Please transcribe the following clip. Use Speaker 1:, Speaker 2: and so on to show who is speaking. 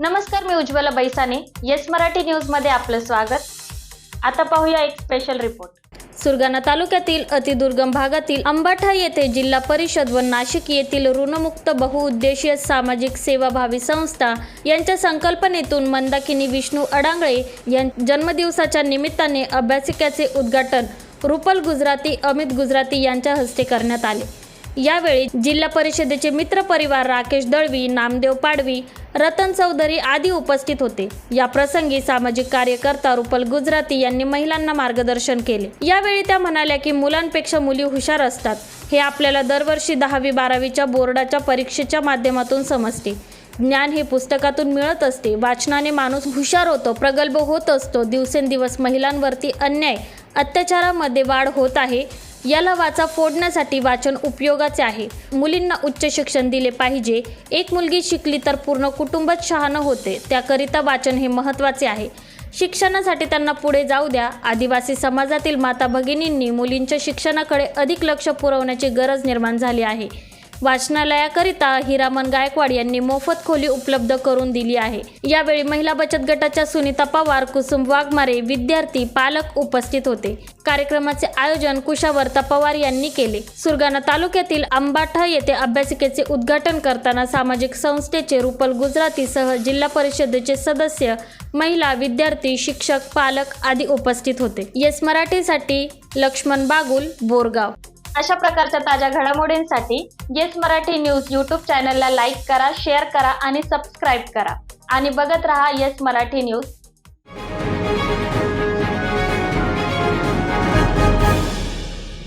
Speaker 1: नमस्कार, मी Ujjwala बैसाने. Yes Marathi news मध्ये आपलं स्वागत. आता पाहूया एक स्पेशल रिपोर्ट. सुरगाणा तालुक्यातील अतिदुर्गम भागातील अंबाठा येथे जिल्हा परिषद व नाशिक येथील ऋणमुक्त बहुउद्देशीय सामाजिक सेवाभावी संस्था यांच्या संकल्पनेतून मंदाकिनी विष्णू अडांगळे यांच्या जन्मदिवसाच्या निमित्ताने अभ्यासिकेचे उद्घाटन रुपल गुजराती अमित गुजराती यांच्या हस्ते करण्यात आले. यावेळी जिल्हा परिषदेचे मित्र परिवार राकेश दळवी, नामदेव पाडवी, रतन चौधरी आदी उपस्थित होते. या प्रसंगी सामाजिक कार्यकर्ता रुपल गुजराती यांनी महिलांना मार्गदर्शन केले. यावेळी त्या म्हणाल्या की मुलांपेक्षा मुली हुशार असतात हे आपल्याला दरवर्षी 10वी-12वीच्या बोर्डाच्या परीक्षेच्या माध्यमातून समजते. ज्ञान हे पुस्तकातून मिळत असते. वाचनाने माणूस हुशार होतो, प्रगल्भ होत असतो. दिवसेंदिवस महिलांवरती अन्याय अत्याचारामध्ये वाढ होत आहे. याला वाचा फोडण्यासाठी वाचन उपयोगाचे आहे. मुलींना उच्च शिक्षण दिले पाहिजे. एक मुलगी शिकली तर पूर्ण कुटुंबच शहाणं होते. त्याकरिता वाचन हे महत्त्वाचे आहे. शिक्षणासाठी त्यांना पुढे जाऊ द्या. आदिवासी समाजातील माता भगिनींनी मुलींच्या शिक्षणाकडे अधिक लक्ष पुरवण्याची गरज निर्माण झाली आहे. वाचनालयाकरिता हिरामन गायकवाड यांनी मोफत खोली उपलब्ध करून दिली आहे. यावेळी महिला बचत गटाच्या सुनीता पवार, कुसुम वाघमारे, विद्यार्थी, पालक उपस्थित होते. कार्यक्रमाचे आयोजन कुशावर्ता पवार यांनी केले. सुरगाणा तालुक्यातील अंबाठा येथे अभ्यासिकेचे उद्घाटन करताना सामाजिक संस्थेचे रुपल गुजरातीसह जिल्हा परिषदेचे सदस्य, महिला, विद्यार्थी, शिक्षक, पालक आदी उपस्थित होते. येस मराठीसाठी लक्ष्मण बागुल, बोरगाव. अशा प्रकारच्या ताज्या घडामोडींसाठी येस मराठी न्यूज यूट्यूब चॅनलला लाईक करा, शेअर करा आणि सबस्क्राईब करा आणि बघत रहा येस मराठी न्यूज.